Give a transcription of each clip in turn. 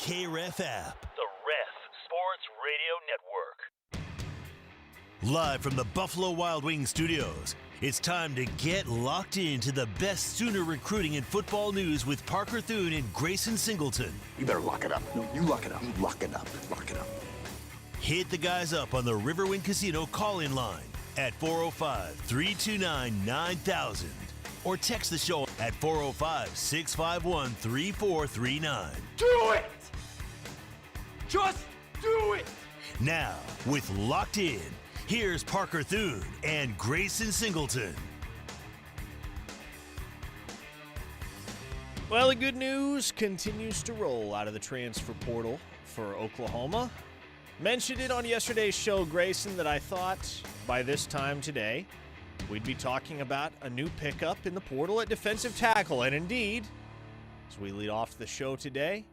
KREF app. The Ref Sports Radio Network. Live from the Buffalo Wild Wings studios, it's time to get locked into the best Sooner recruiting and football news with Parker Thune and Grayson Singleton. You better lock it up. No, you lock it up. You lock it up. Lock it up. Hit the guys up on the Riverwind Casino call-in line at 405-329-9000 or text the show at 405-651-3439. Do it! Just do it! Now, with Locked In, here's Parker Thune and Grayson Singleton. Well, the good news continues to roll out of the transfer portal for Oklahoma. Mentioned it on yesterday's show, Grayson, that I thought by this time today we'd be talking about a new pickup in the portal at defensive tackle. And indeed, as we lead off the show today,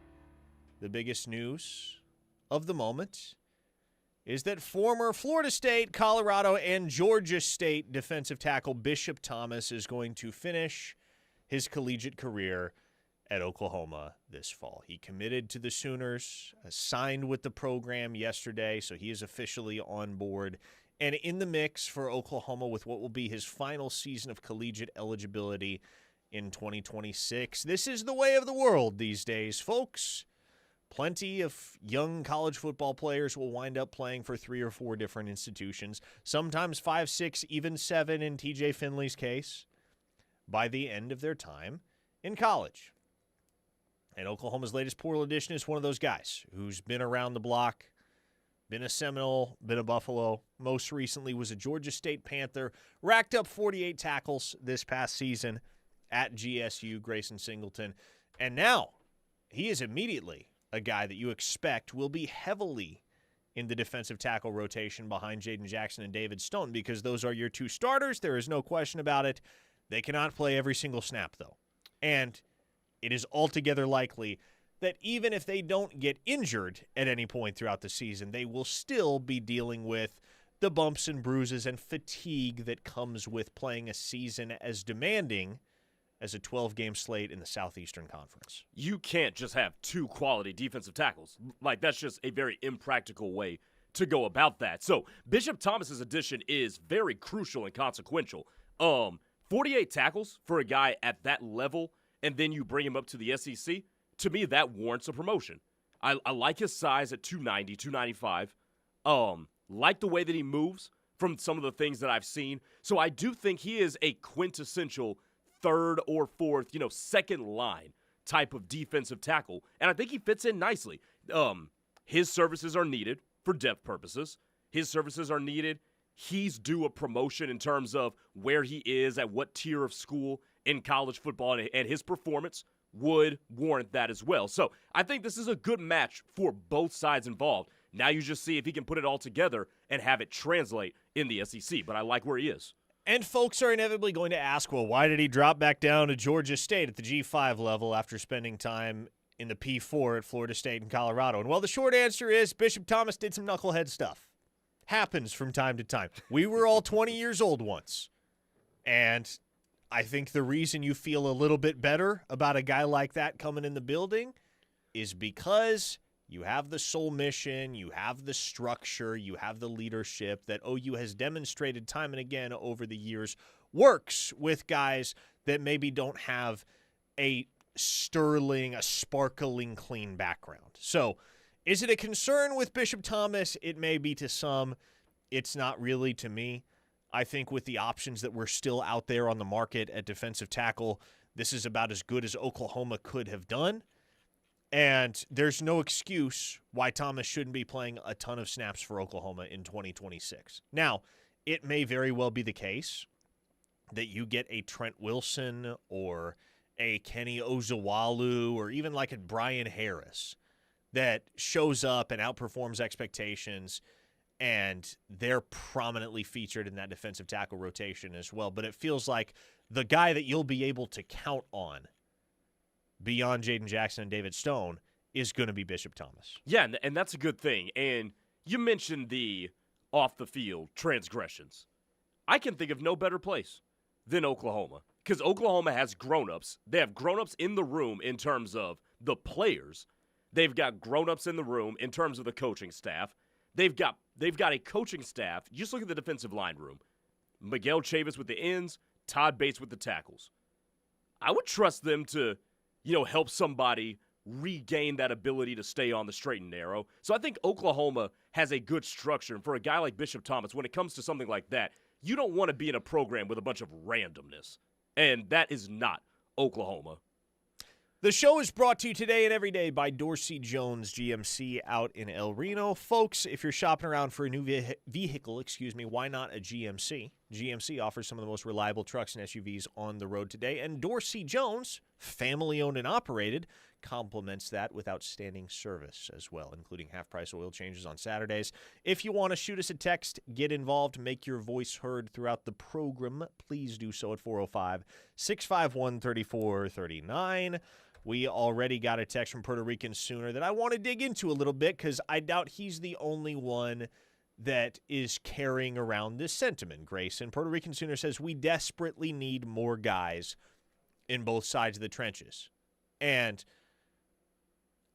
the biggest news of the moment is that former Florida State, Colorado, and Georgia State defensive tackle Bishop Thomas is going to finish his collegiate career at Oklahoma this fall. He committed to the Sooners, signed with the program yesterday, so he is officially on board and in the mix for Oklahoma with what will be his final season of collegiate eligibility in 2026. This is the way of the world these days, folks. Plenty of young college football players will wind up playing for 3 or 4 different institutions, sometimes 5, 6, even 7 in TJ Finley's case, by the end of their time in college. And Oklahoma's latest portal addition is one of those guys who's been around the block, been a Seminole, been a Buffalo, most recently was a Georgia State Panther, racked up 48 tackles this past season at GSU, Grayson Singleton. And now he is immediately a guy that you expect will be heavily in the defensive tackle rotation behind Jaden Jackson and David Stone because those are your 2 starters. There is no question about it. They cannot play every single snap, though. And it is altogether likely that even if they don't get injured at any point throughout the season, they will still be dealing with the bumps and bruises and fatigue that comes with playing a season as demanding as a 12-game slate in the Southeastern Conference. You can't just have 2 quality defensive tackles. Like, that's just a very impractical way to go about that. So, Bishop Thomas's addition is very crucial and consequential. 48 tackles for a guy at that level, and then you bring him up to the SEC, to me, that warrants a promotion. I like his size at 290, 295. Like the way that he moves from some of the things that I've seen. So I do think he is a quintessential 3rd or 4th, second line type of defensive tackle. And I think he fits in nicely. His services are needed for depth purposes. His services are needed. He's due a promotion in terms of where he is at what tier of school in college football, and his performance would warrant that as well. So I think this is a good match for both sides involved. Now you just see if he can put it all together and have it translate in the SEC. But I like where he is. And folks are inevitably going to ask, well, why did he drop back down to Georgia State at the G5 level after spending time in the P4 at Florida State and Colorado? And well, the short answer is Bishop Thomas did some knucklehead stuff. Happens from time to time. We were all 20 years old once. And I think the reason you feel a little bit better about a guy like that coming in the building is because you have the sole mission, you have the structure, you have the leadership that OU has demonstrated time and again over the years works with guys that maybe don't have a sparkling clean background. So is it a concern with Bishop Thomas? It may be to some. It's not really to me. I think with the options that were still out there on the market at defensive tackle, this is about as good as Oklahoma could have done. And there's no excuse why Thomas shouldn't be playing a ton of snaps for Oklahoma in 2026. Now, it may very well be the case that you get a Trent Wilson or a Kenny Ozawalu or even like a Brian Harris that shows up and outperforms expectations, and they're prominently featured in that defensive tackle rotation as well. But it feels like the guy that you'll be able to count on beyond Jaden Jackson and David Stone is going to be Bishop Thomas. Yeah, and that's a good thing. And you mentioned the off-the-field transgressions. I can think of no better place than Oklahoma, because Oklahoma has grown-ups. They have grown-ups in the room in terms of the players They've got grown-ups in the room in terms of the coaching staff. They've got a coaching staff. Just look at the defensive line room. Miguel Chavis with the ends, Todd Bates with the tackles. I would trust them to, help somebody regain that ability to stay on the straight and narrow. So I think Oklahoma has a good structure. And for a guy like Bishop Thomas, when it comes to something like that, you don't want to be in a program with a bunch of randomness. And that is not Oklahoma. The show is brought to you today and every day by Dorsey Jones GMC out in El Reno. Folks, if you're shopping around for a new vehicle, why not a GMC? GMC offers some of the most reliable trucks and SUVs on the road today. And Dorsey Jones, family-owned and operated, complements that with outstanding service as well, including half-price oil changes on Saturdays. If you want to shoot us a text, get involved, make your voice heard throughout the program, please do so at 405-651-3439. We already got a text from Puerto Rican Sooner that I want to dig into a little bit because I doubt he's the only one that is carrying around this sentiment, Grayson. Puerto Rican Sooner says, we desperately need more guys in both sides of the trenches. And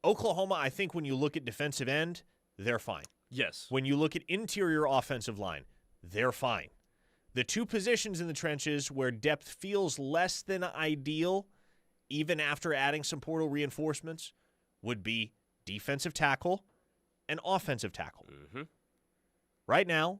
Oklahoma, I think when you look at defensive end, they're fine. Yes. When you look at interior offensive line, they're fine. The two positions in the trenches where depth feels less than ideal, even after adding some portal reinforcements, would be defensive tackle and offensive tackle. Mm-hmm. Right now,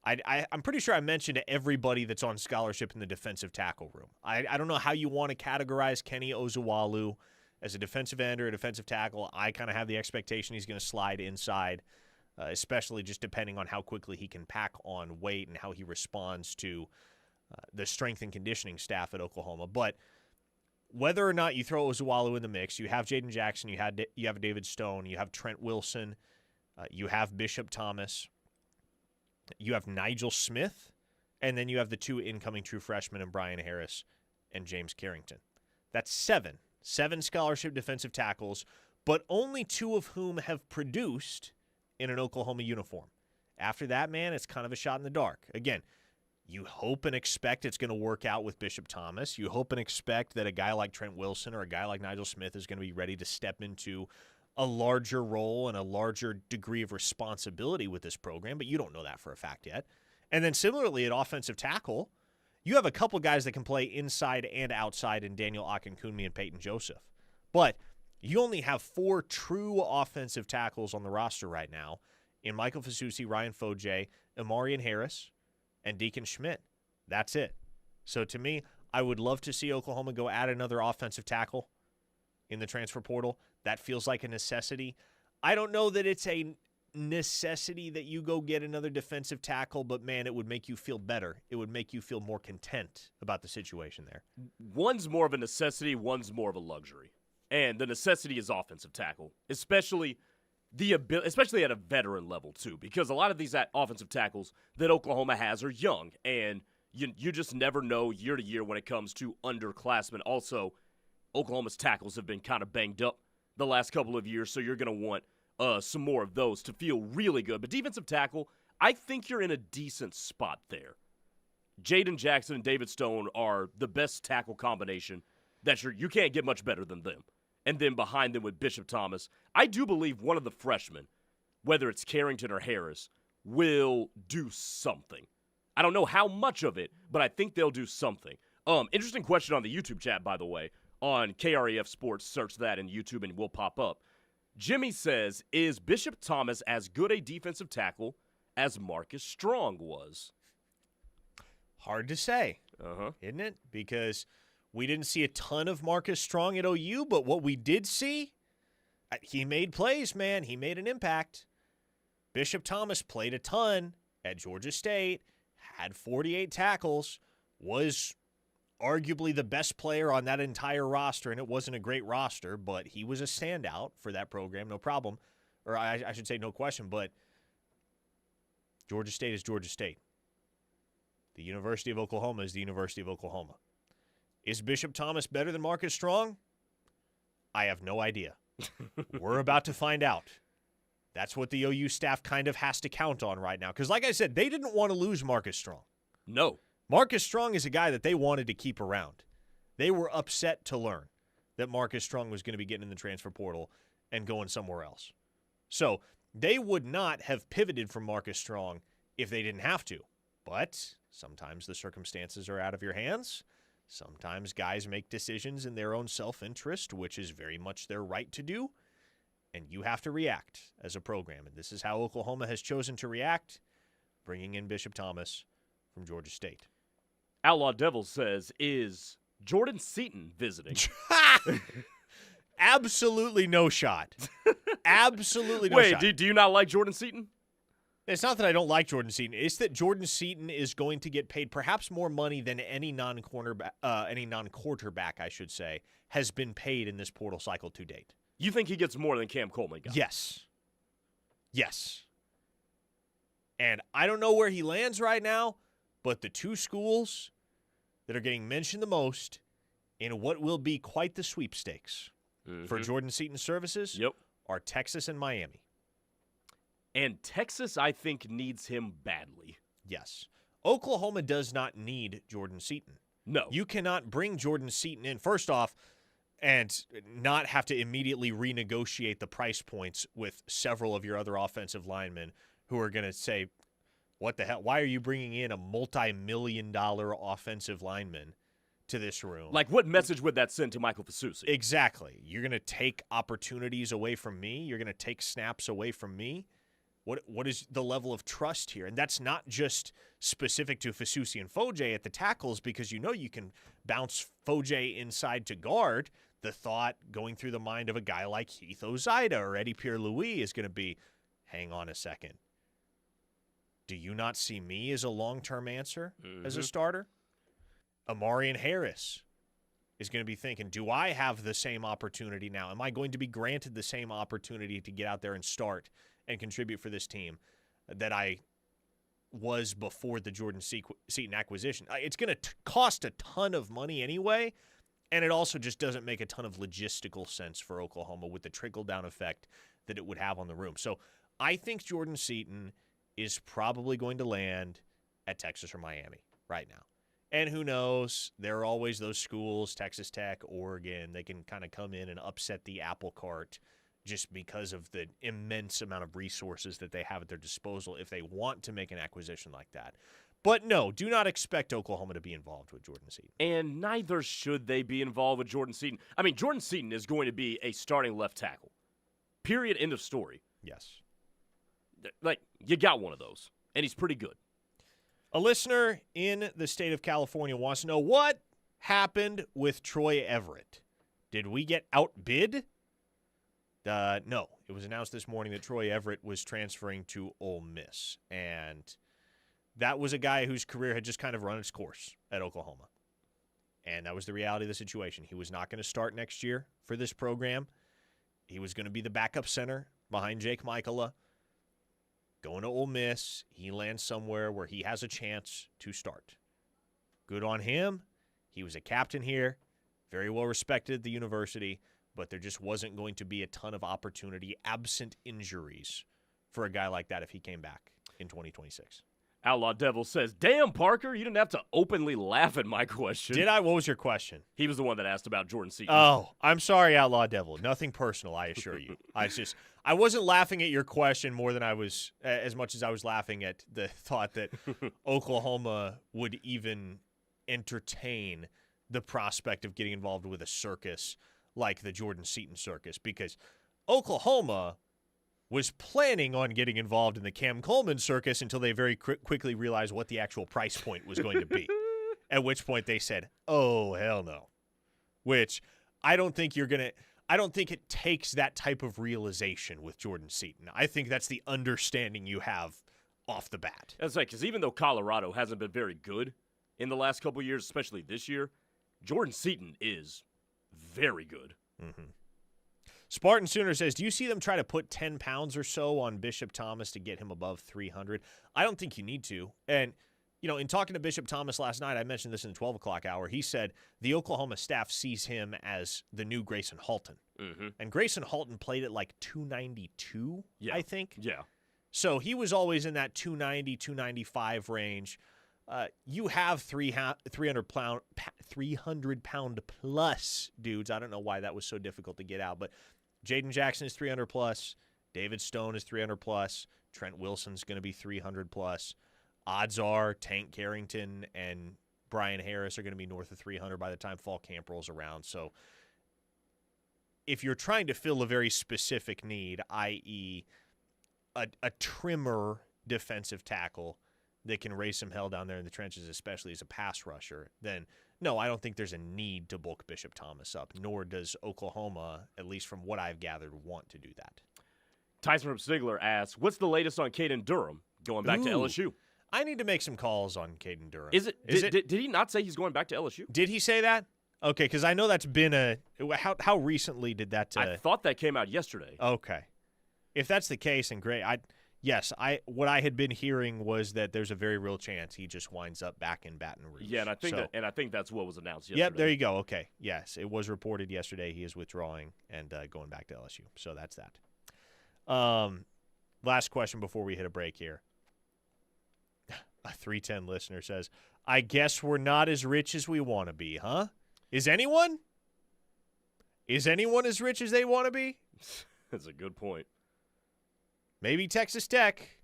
I'm pretty sure I mentioned to everybody that's on scholarship in the defensive tackle room. I don't know how you want to categorize Kenny Ozuwalu as a defensive end or a defensive tackle. I kind of have the expectation he's going to slide inside, especially just depending on how quickly he can pack on weight and how he responds to the strength and conditioning staff at Oklahoma. But whether or not you throw Ozuwalu in the mix, you have Jaden Jackson, you have David Stone, you have Trent Wilson, you have Bishop Thomas, you have Nigel Smith, and then you have the two incoming true freshmen in Brian Harris and James Carrington. That's seven scholarship defensive tackles, but only two of whom have produced in an Oklahoma uniform. After that, man, it's kind of a shot in the dark. Again, you hope and expect it's going to work out with Bishop Thomas. You hope and expect that a guy like Trent Wilson or a guy like Nigel Smith is going to be ready to step into a larger role and a larger degree of responsibility with this program, but you don't know that for a fact yet. And then similarly at offensive tackle, you have a couple guys that can play inside and outside in Daniel Akinkunmi and Peyton Joseph. But you only have four true offensive tackles on the roster right now in Michael Fasusi, Ryan Foje, Amarian Harris, and Deacon Schmidt. That's it. So to me, I would love to see Oklahoma go add another offensive tackle in the transfer portal. That feels like a necessity. I don't know that it's a necessity that you go get another defensive tackle, but man, it would make you feel better. It would make you feel more content about the situation there. One's more of a necessity, one's more of a luxury. And the necessity is offensive tackle, especially at a veteran level too, because a lot of these offensive tackles that Oklahoma has are young, and you just never know year to year when it comes to underclassmen. Also, Oklahoma's tackles have been kind of banged up the last couple of years, so you're going to want some more of those to feel really good. But defensive tackle, I think you're in a decent spot there. Jaden Jackson and David Stone are the best tackle combination that you can't get much better than them. And then behind them with Bishop Thomas, I do believe one of the freshmen, whether it's Carrington or Harris, will do something. I don't know how much of it, but I think they'll do something. Interesting question on the YouTube chat, by the way. On KREF Sports, search that in YouTube and it will pop up. Jimmy says, is Bishop Thomas as good a defensive tackle as Marcus Strong was? Hard to say, isn't it? Because we didn't see a ton of Marcus Strong at OU, but what we did see, he made plays, man. He made an impact. Bishop Thomas played a ton at Georgia State, had 48 tackles, was arguably the best player on that entire roster, and it wasn't a great roster, but he was a standout for that program, no problem. Or I should say no question, but Georgia State is Georgia State. The University of Oklahoma is the University of Oklahoma. Is Bishop Thomas better than Marcus Strong? I have no idea. We're about to find out. That's what the OU staff kind of has to count on right now. Because like I said, they didn't want to lose Marcus Strong. No. Marcus Strong is a guy that they wanted to keep around. They were upset to learn that Marcus Strong was going to be getting in the transfer portal and going somewhere else. So they would not have pivoted from Marcus Strong if they didn't have to. But sometimes the circumstances are out of your hands. Sometimes guys make decisions in their own self-interest, which is very much their right to do. And you have to react as a program. And this is how Oklahoma has chosen to react, bringing in Bishop Thomas from Georgia State. Outlaw Devil says, is Jordan Seaton visiting? Absolutely no shot. Absolutely no shot. Wait, do you not like Jordan Seaton? It's not that I don't like Jordan Seaton. It's that Jordan Seaton is going to get paid perhaps more money than any non-quarterback, I should say, has been paid in this portal cycle to date. You think he gets more than Cam Coleman got? Yes. And I don't know where he lands right now, but the two schools that are getting mentioned the most in what will be quite the sweepstakes for Jordan Seaton services are Texas and Miami. And Texas, I think, needs him badly. Yes. Oklahoma does not need Jordan Seaton. No. You cannot bring Jordan Seaton in, first off, and not have to immediately renegotiate the price points with several of your other offensive linemen who are going to say, what the hell? Why are you bringing in a multi-million-dollar offensive lineman to this room? Like, what message would that send to Michael Fasusi? Exactly. You're going to take opportunities away from me. You're going to take snaps away from me. What is the level of trust here? And that's not just specific to Fasusi and Foje at the tackles, because you know you can bounce Foje inside to guard. The thought going through the mind of a guy like Heath Ozida or Eddie Pierre-Louis is going to be, hang on a second. Do you not see me as a long-term answer as a starter? Amarian Harris is going to be thinking, do I have the same opportunity now? Am I going to be granted the same opportunity to get out there and start and contribute for this team that I was before the Jordan Seaton acquisition? It's going to cost a ton of money anyway, and it also just doesn't make a ton of logistical sense for Oklahoma with the trickle-down effect that it would have on the room. So I think Jordan Seaton is probably going to land at Texas or Miami right now. And who knows, there are always those schools, Texas Tech, Oregon, they can kind of come in and upset the apple cart just because of the immense amount of resources that they have at their disposal if they want to make an acquisition like that. But no, do not expect Oklahoma to be involved with Jordan Seaton. And neither should they be involved with Jordan Seaton. I mean, Jordan Seaton is going to be a starting left tackle. Period, end of story. Yes. Like, you got one of those, and he's pretty good. A listener in the state of California wants to know what happened with Troy Everett. Did we get outbid? No. It was announced this morning that Troy Everett was transferring to Ole Miss, and that was a guy whose career had just kind of run its course at Oklahoma. And that was the reality of the situation. He was not going to start next year for this program. He was going to be the backup center behind Jake Michaela. Going to Ole Miss, he lands somewhere where he has a chance to start. Good on him. He was a captain here, very well respected at the university, but there just wasn't going to be a ton of opportunity absent injuries for a guy like that if he came back in 2026. Outlaw Devil says, damn, Parker, you didn't have to openly laugh at my question. Did I? What was your question? He was the one that asked about Jordan Seaton. Oh, I'm sorry, Outlaw Devil. Nothing personal, I assure you. I wasn't laughing at your question more than I was, as much as I was laughing at the thought that Oklahoma would even entertain the prospect of getting involved with a circus like the Jordan Seaton circus, because Oklahoma was planning on getting involved in the Cam Coleman circus until they very quickly realized what the actual price point was going to be, at which point they said, oh, hell no, which I don't think it takes that type of realization with Jordan Seaton. I think that's the understanding you have off the bat. That's right, because even though Colorado hasn't been very good in the last couple of years, especially this year, Jordan Seaton is very good. Mm-hmm. Spartan Sooner says, do you see them try to put 10 pounds or so on Bishop Thomas to get him above 300? I don't think you need to. And, you know, in talking to Bishop Thomas last night, I mentioned this in the 12 o'clock hour, he said the Oklahoma staff sees him as the new Grayson Halton. Mm-hmm. And Grayson Halton played at like 292, I think. Yeah. So he was always in that 290, 295 range. You have 300-pound plus dudes. I don't know why that was so difficult to get out, but Jaden Jackson is 300 plus. David Stone is 300 plus. Trent Wilson's going to be 300 plus. Odds are Tank Carrington and Brian Harris are going to be north of 300 by the time fall camp rolls around. So if you're trying to fill a very specific need, i.e. a trimmer defensive tackle that can raise some hell down there in the trenches, especially as a pass rusher, then no, I don't think there's a need to bulk Bishop Thomas up, nor does Oklahoma, at least from what I've gathered, want to do that. Tyson from Stigler asks, what's the latest on Caden Durham going back to LSU? I need to make some calls on Caden Durham. Did he not say he's going back to LSU? Did he say that? Okay, because I know that's been how recently did that? I thought that came out yesterday. Okay, if that's the case, and great. What I had been hearing was that there's a very real chance he just winds up back in Baton Rouge. Yeah, and I think that's what was announced yesterday. Yep, there you go. Okay, yes, it was reported yesterday he is withdrawing and going back to LSU. So that's that. Last question before we hit a break here. A 310 listener says, "I guess we're not as rich as we want to be, huh? Is anyone? Is anyone as rich as they want to be?" That's a good point. Maybe Texas Tech.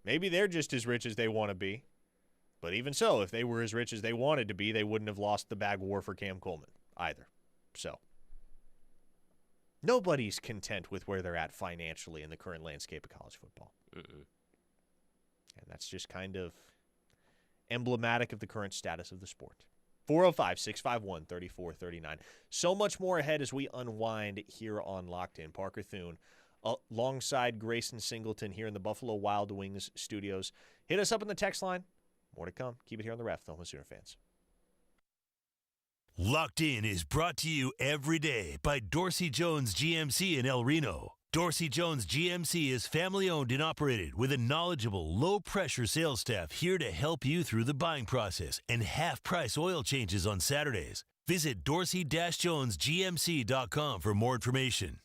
Maybe they're just as rich as they want to be. But even so, if they were as rich as they wanted to be, they wouldn't have lost the bag war for Cam Coleman either. So nobody's content with where they're at financially in the current landscape of college football. And that's just kind of emblematic of the current status of the sport. 405-651-3439. So much more ahead as we unwind here on Locked In. Parker Thune alongside Grayson Singleton here in the Buffalo Wild Wings studios. Hit us up in the text line. More to come. Keep it here on the Ref, the home of Sooner fans. Locked In is brought to you every day by Dorsey Jones GMC in El Reno. Dorsey Jones GMC is family-owned and operated with a knowledgeable, low-pressure sales staff here to help you through the buying process and half-price oil changes on Saturdays. Visit dorsey-jonesgmc.com for more information.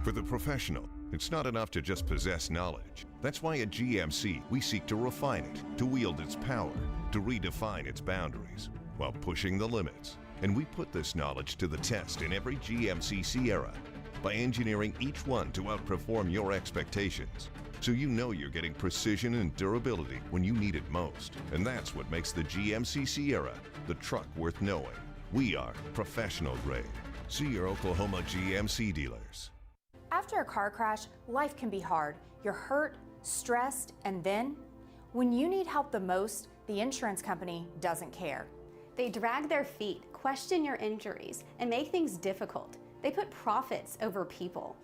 For the professional, it's not enough to just possess knowledge. That's why at GMC, we seek to refine it, to wield its power, to redefine its boundaries, while pushing the limits. And we put this knowledge to the test in every GMC Sierra by engineering each one to outperform your expectations. So you know you're getting precision and durability when you need it most. And that's what makes the GMC Sierra the truck worth knowing. We are professional grade. See your Oklahoma GMC dealers. After a car crash, life can be hard. You're hurt, stressed, and then when you need help the most, the insurance company doesn't care. They drag their feet, question your injuries, and make things difficult. They put profits over people.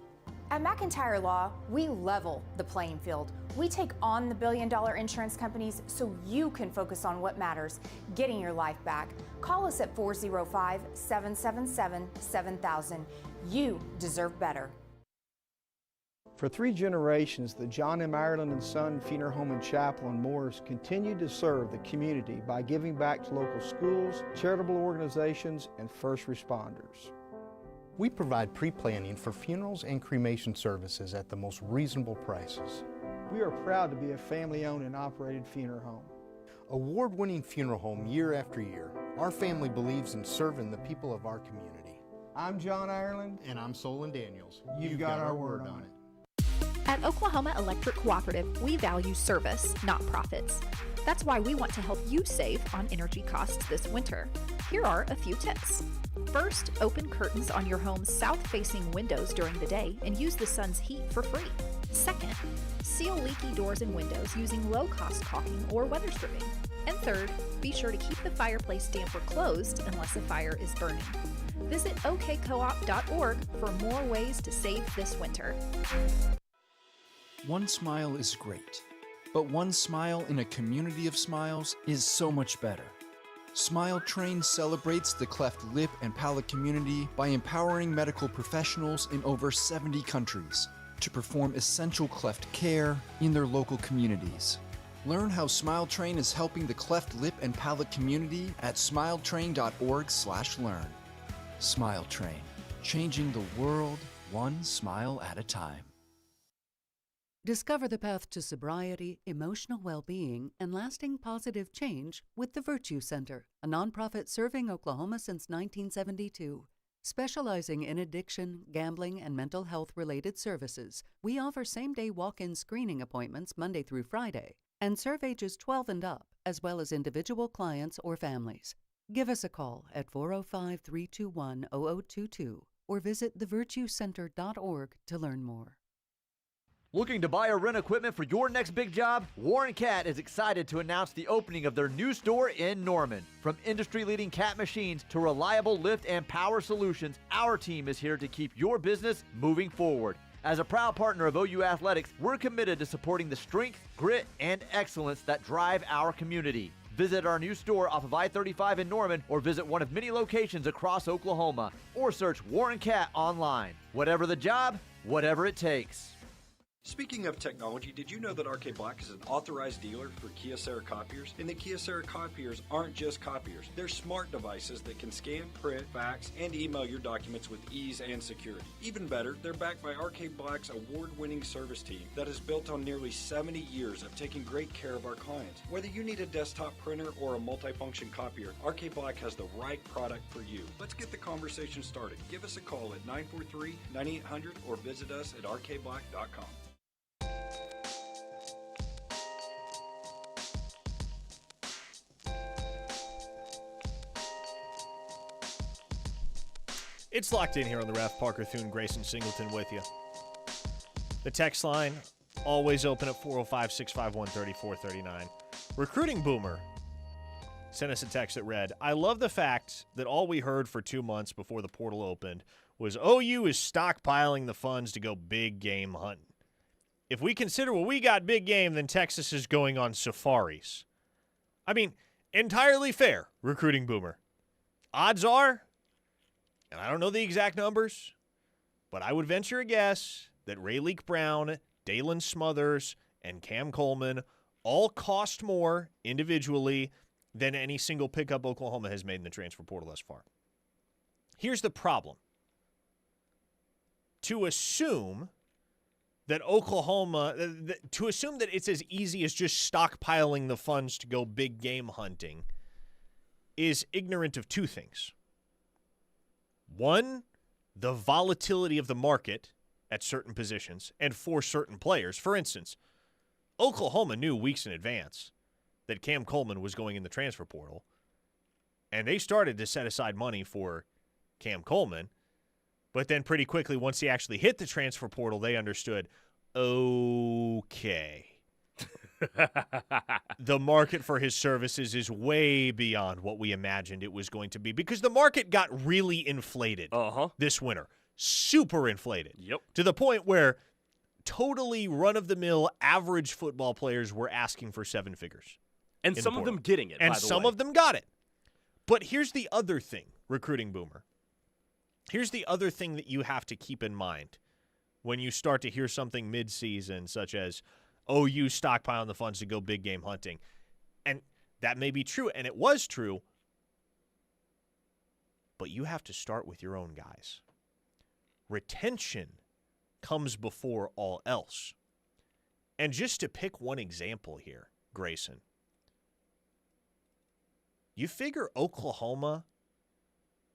At McIntyre Law, we level the playing field. We take on the billion-dollar insurance companies so you can focus on what matters, getting your life back. Call us at 405-777-7000. You deserve better. For 3 generations, the John M. Ireland and Son Funeral Home and Chapel in Morris continued to serve the community by giving back to local schools, charitable organizations, and first responders. We provide pre-planning for funerals and cremation services at the most reasonable prices. We are proud to be a family-owned and operated funeral home. Award-winning funeral home year after year, our family believes in serving the people of our community. I'm John Ireland. And I'm Solon Daniels. You've got our word on it. At Oklahoma Electric Cooperative, we value service, not profits. That's why we want to help you save on energy costs this winter. Here are a few tips. First, open curtains on your home's south-facing windows during the day and use the sun's heat for free. Second, seal leaky doors and windows using low-cost caulking or weather stripping. And third, be sure to keep the fireplace damp or closed unless a fire is burning. Visit okcoop.org for more ways to save this winter. One smile is great, but one smile in a community of smiles is so much better. Smile Train celebrates the cleft lip and palate community by empowering medical professionals in over 70 countries to perform essential cleft care in their local communities. Learn how Smile Train is helping the cleft lip and palate community at smiletrain.org/learn. Smile Train, changing the world one smile at a time. Discover the path to sobriety, emotional well-being, and lasting positive change with the Virtue Center, a nonprofit serving Oklahoma since 1972. Specializing in addiction, gambling, and mental health-related services, we offer same-day walk-in screening appointments Monday through Friday and serve ages 12 and up, as well as individual clients or families. Give us a call at 405-321-0022 or visit thevirtuecenter.org to learn more. Looking to buy or rent equipment for your next big job? Warren Cat is excited to announce the opening of their new store in Norman. From industry-leading Cat machines to reliable lift and power solutions, our team is here to keep your business moving forward. As a proud partner of OU Athletics, we're committed to supporting the strength, grit, and excellence that drive our community. Visit our new store off of I-35 in Norman or visit one of many locations across Oklahoma or search Warren Cat online. Whatever the job, whatever it takes. Speaking of technology, did you know that RK Black is an authorized dealer for Kyocera copiers? And the Kyocera copiers aren't just copiers. They're smart devices that can scan, print, fax, and email your documents with ease and security. Even better, they're backed by RK Black's award-winning service team that is built on nearly 70 years of taking great care of our clients. Whether you need a desktop printer or a multifunction copier, RK Black has the right product for you. Let's get the conversation started. Give us a call at 943-9800 or visit us at rkblack.com. It's locked in here on the Ref. Parker, Thune, Grayson, Singleton with you. The text line, always open at 405-651-3439. Recruiting Boomer sent us a text that read, I love the fact that all we heard for 2 months before the portal opened was OU is stockpiling the funds to go big game hunting. If we consider what we got big game, then Texas is going on safaris. I mean, entirely fair, Recruiting Boomer. Odds are, and I don't know the exact numbers, but I would venture a guess that Rayleigh Brown, Dalen Smothers, and Cam Coleman all cost more individually than any single pickup Oklahoma has made in the transfer portal thus far. Here's the problem. To assume that it's as easy as just stockpiling the funds to go big game hunting is ignorant of two things. One, the volatility of the market at certain positions and for certain players. For instance, Oklahoma knew weeks in advance that Cam Coleman was going in the transfer portal, and they started to set aside money for Cam Coleman, but then pretty quickly, once he actually hit the transfer portal, they understood, okay, the market for his services is way beyond what we imagined it was going to be because the market got really inflated this winter. Super inflated. Yep. To the point where totally run-of-the-mill average football players were asking for seven figures. And some of them getting it, and by the way. some of them got it. But here's the other thing, Recruiting Boomer. Here's the other thing that you have to keep in mind when you start to hear something mid-season, such as OU stockpiling the funds to go big game hunting. And that may be true, and it was true, but you have to start with your own guys. Retention comes before all else. And just to pick one example here, Grayson, you figure Oklahoma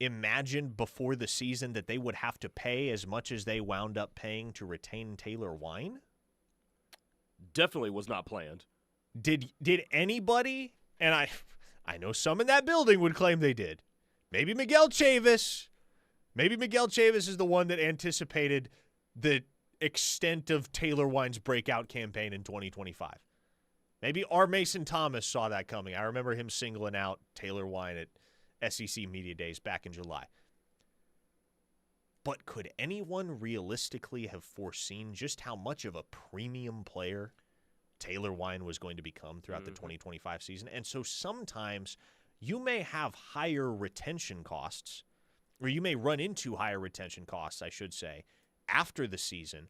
imagined before the season that they would have to pay as much as they wound up paying to retain Taylor Wine? Definitely was not planned. Did anybody, and I know some in that building would claim they did. Maybe Miguel Chavis. Maybe Miguel Chavis is the one that anticipated the extent of Taylor Wine's breakout campaign in 2025. Maybe R. Mason Thomas saw that coming. I remember him singling out Taylor Wine at SEC Media Days back in July. But could anyone realistically have foreseen just how much of a premium player Taylor Wine was going to become throughout the 2025 season? And so sometimes you may have higher retention costs, or you may run into higher retention costs, I should say, after the season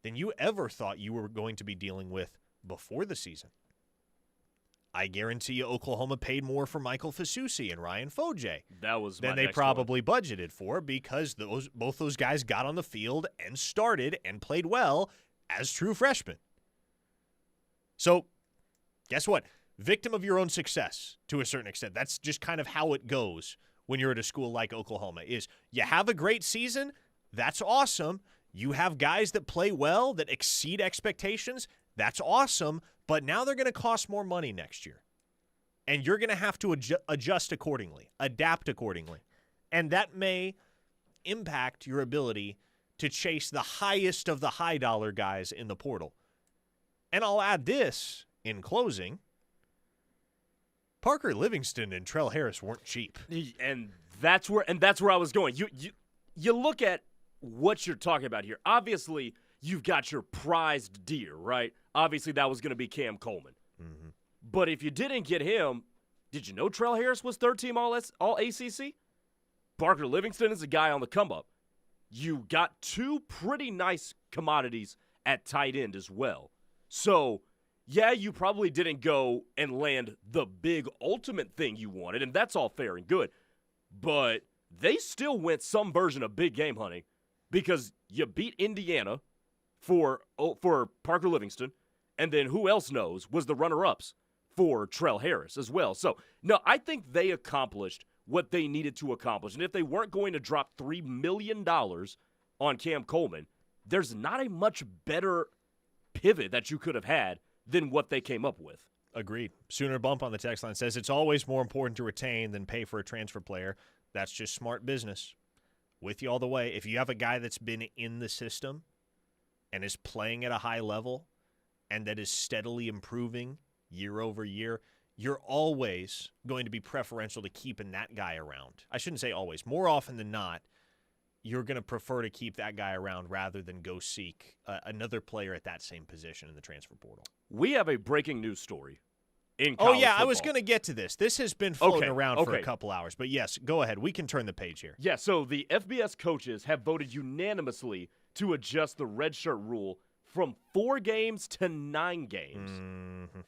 than you ever thought you were going to be dealing with before the season. I guarantee you Oklahoma paid more for Michael Fasusi and Ryan Foje than they probably budgeted for because both those guys got on the field and started and played well as true freshmen. So guess what? Victim of your own success to a certain extent. That's just kind of how it goes when you're at a school like Oklahoma is you have a great season, that's awesome. You have guys that play well, that exceed expectations, that's awesome, but now they're going to cost more money next year. And you're going to have to adjust accordingly, adapt accordingly. And that may impact your ability to chase the highest of the high-dollar guys in the portal. And I'll add this in closing. Parker Livingston and Trell Harris weren't cheap. And that's where I was going. You look at what you're talking about here. Obviously, you've got your prized deer, right? Obviously, that was going to be Cam Coleman. Mm-hmm. But if you didn't get him, did you know Trell Harris was third-team all ACC? Parker Livingston is a guy on the come-up. You got two pretty nice commodities at tight end as well. So, yeah, you probably didn't go and land the big ultimate thing you wanted, and that's all fair and good. But they still went some version of big game hunting because you beat Indiana for Parker Livingston, and then who else knows was the runner-ups for Trell Harris as well. So, no, I think they accomplished what they needed to accomplish. And if they weren't going to drop $3 million on Cam Coleman, there's not a much better pivot that you could have had than what they came up with. Agreed. Sooner Bump on the text line says it's always more important to retain than pay for a transfer player. That's just smart business. With you all the way. If you have a guy that's been in the system and is playing at a high level and that is steadily improving year over year, you're always going to be preferential to keeping that guy around. I shouldn't say always. More often than not, you're going to prefer to keep that guy around rather than go seek another player at that same position in the transfer portal. We have a breaking news story in college football. I was going to get to this. This has been floating around for a couple hours. But, yes, go ahead. We can turn the page here. Yeah, so the FBS coaches have voted unanimously to adjust the redshirt rule from 4 games to 9 games. Mm-hmm.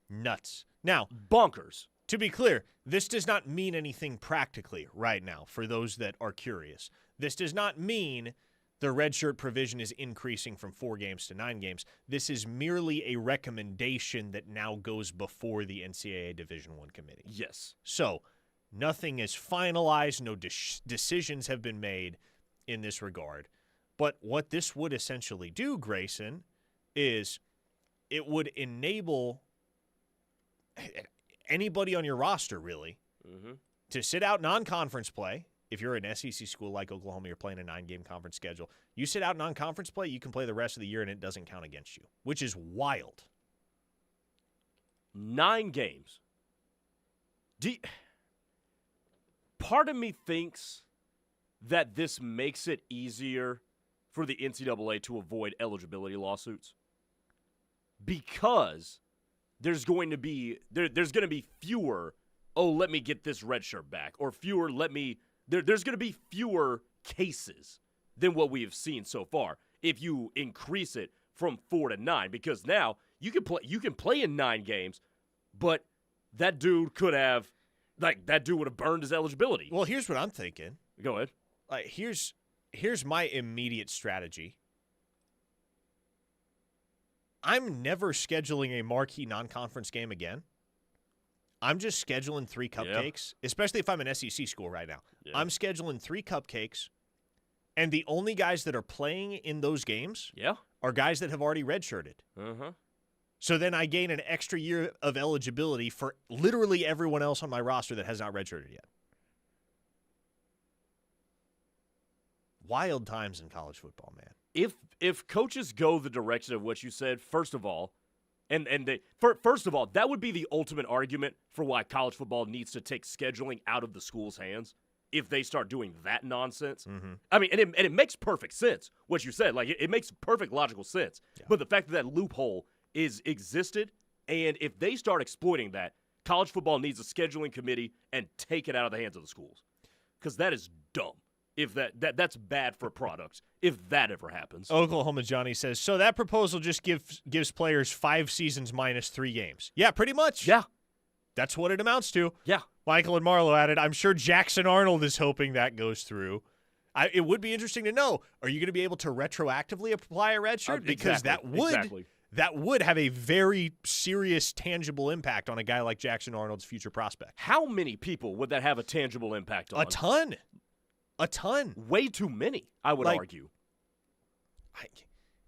Nuts. Now, bonkers. To be clear, this does not mean anything practically right now for those that are curious. This does not mean the redshirt provision is increasing from 4 games to 9 games. This is merely a recommendation that now goes before the NCAA Division I committee. Yes. So, nothing is finalized. No decisions have been made in this regard. But what this would essentially do, Grayson, is it would enable anybody on your roster, really, to sit out non-conference play. If you're an SEC school like Oklahoma, you're playing a 9-game conference schedule. You sit out non-conference play, you can play the rest of the year, and it doesn't count against you, which is wild. 9 games. Part of me thinks that this makes it easier for the NCAA to avoid eligibility lawsuits because there's going to be fewer, let me get this red shirt back, or fewer, there's going to be fewer cases than what we have seen so far if you increase it from 4 to 9, because now you can play in 9 games, but that dude would have burned his eligibility. Well, here's what I'm thinking. Go ahead. Here's my immediate strategy. I'm never scheduling a marquee non-conference game again. I'm just scheduling 3 cupcakes, especially if I'm an SEC school right now. Yeah. I'm scheduling 3 cupcakes, and the only guys that are playing in those games are guys that have already redshirted. So then I gain an extra year of eligibility for literally everyone else on my roster that has not redshirted yet. Wild times in college football, man. If coaches go the direction of what you said, first of all, that would be the ultimate argument for why college football needs to take scheduling out of the school's hands. If they start doing that nonsense, I mean, and it makes perfect sense what you said. Like it makes perfect logical sense. Yeah. But the fact that loophole existed, and if they start exploiting that, college football needs a scheduling committee and take it out of the hands of the schools, because that is dumb. If that's bad for product, if that ever happens. Oklahoma Johnny says, so that proposal just gives players 5 seasons minus 3 games. Yeah, pretty much. Yeah. That's what it amounts to. Yeah. Michael and Marlo added, I'm sure Jackson Arnold is hoping that goes through. It would be interesting to know, are you going to be able to retroactively apply a red shirt? Because that that would have a very serious, tangible impact on a guy like Jackson Arnold's future prospect. How many people would that have a tangible impact on? A ton. Way too many, I would argue.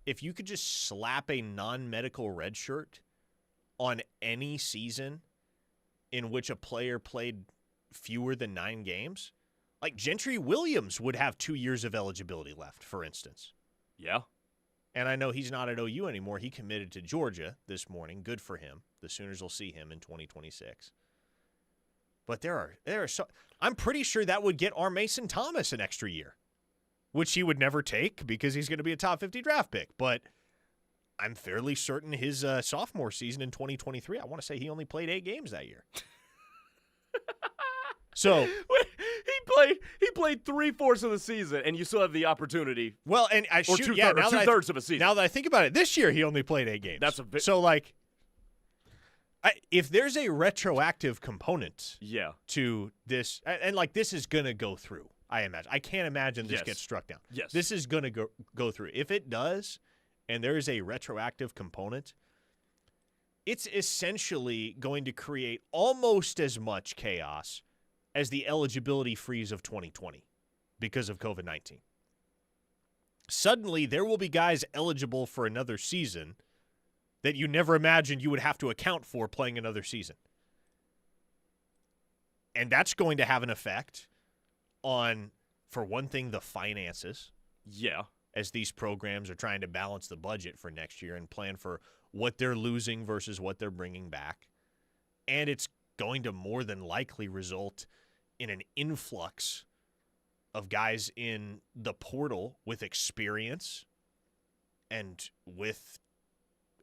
If you could just slap a non-medical red shirt on any season in which a player played fewer than 9 games, like Gentry Williams would have 2 years of eligibility left, for instance. Yeah. And I know he's not at OU anymore. He committed to Georgia this morning. Good for him. The Sooners will see him in 2026. But there are so I'm pretty sure that would get our Mason Thomas an extra year, which he would never take because he's going to be a top 50 draft pick. But I'm fairly certain his sophomore season in 2023, I want to say he only played 8 games that year. So he played 3/4 of the season, and you still have the opportunity. Well, and I shoot, yeah, now two-thirds of a season. Now that I think about it, this year he only played 8 games. So like, if there's a retroactive component, to this, and like this is gonna go through. I imagine. I can't imagine this gets struck down. Yes, this is gonna go through. If it does, and there is a retroactive component, it's essentially going to create almost as much chaos as the eligibility freeze of 2020 because of COVID-19. Suddenly, there will be guys eligible for another season that you never imagined you would have to account for playing another season. And that's going to have an effect on, for one thing, the finances. Yeah. As these programs are trying to balance the budget for next year and plan for what they're losing versus what they're bringing back. And it's going to more than likely result in an influx of guys in the portal with experience and with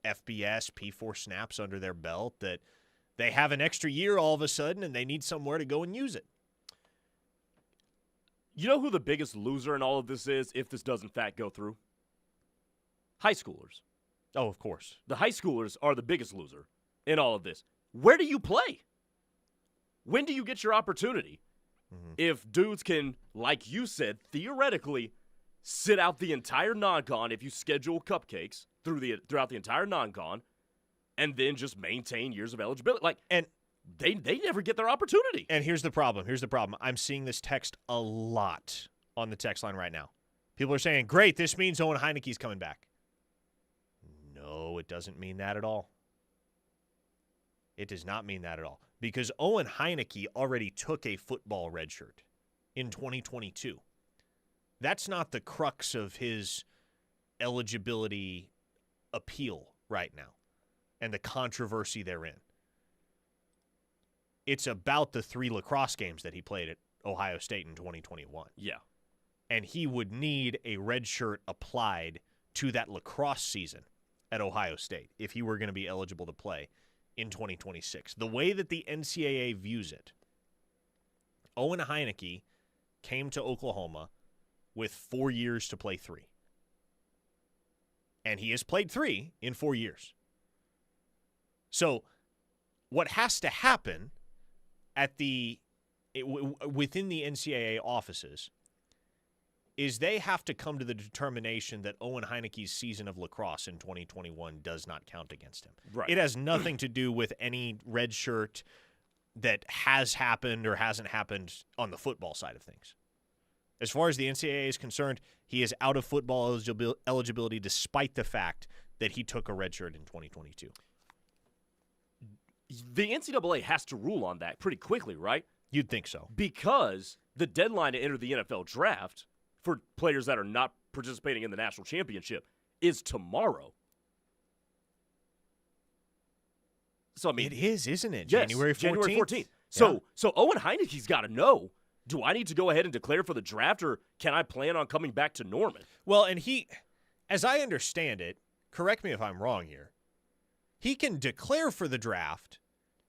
FBS, P4 snaps under their belt that they have an extra year all of a sudden and they need somewhere to go and use it. You know who the biggest loser in all of this is if this does in fact go through? High schoolers. Oh, of course. The high schoolers are the biggest loser in all of this. Where do you play? When do you get your opportunity? If dudes can, like you said, theoretically sit out the entire non-con if you schedule cupcakes throughout the entire non-con and then just maintain years of eligibility. And they never get their opportunity. And here's the problem. I'm seeing this text a lot on the text line right now. People are saying, great, this means Owen Heineke's coming back. No, it doesn't mean that at all. It does not mean that at all. Because Owen Heineke already took a football redshirt in 2022. That's not the crux of his eligibility appeal right now and the controversy therein. It's about the 3 lacrosse games that he played at Ohio State in 2021. Yeah. And he would need a red shirt applied to that lacrosse season at Ohio State if he were going to be eligible to play in 2026. The way that the NCAA views it, Owen Heineke came to Oklahoma with 4 years to play 3. And he has played 3 in 4 years. So what has to happen within the NCAA offices is they have to come to the determination that Owen Heineke's season of lacrosse in 2021 does not count against him. Right. It has nothing to do with any red shirt that has happened or hasn't happened on the football side of things. As far as the NCAA is concerned, he is out of football eligibility despite the fact that he took a red shirt in 2022. The NCAA has to rule on that pretty quickly, right? You'd think so. Because the deadline to enter the NFL draft for players that are not participating in the national championship is tomorrow. So I mean, it is, isn't it? Yes, January 14th. January 14th. Yeah. So Owen Heineke's got to know, do I need to go ahead and declare for the draft, or can I plan on coming back to Norman? Well, and he, as I understand it, correct me if I'm wrong here, he can declare for the draft.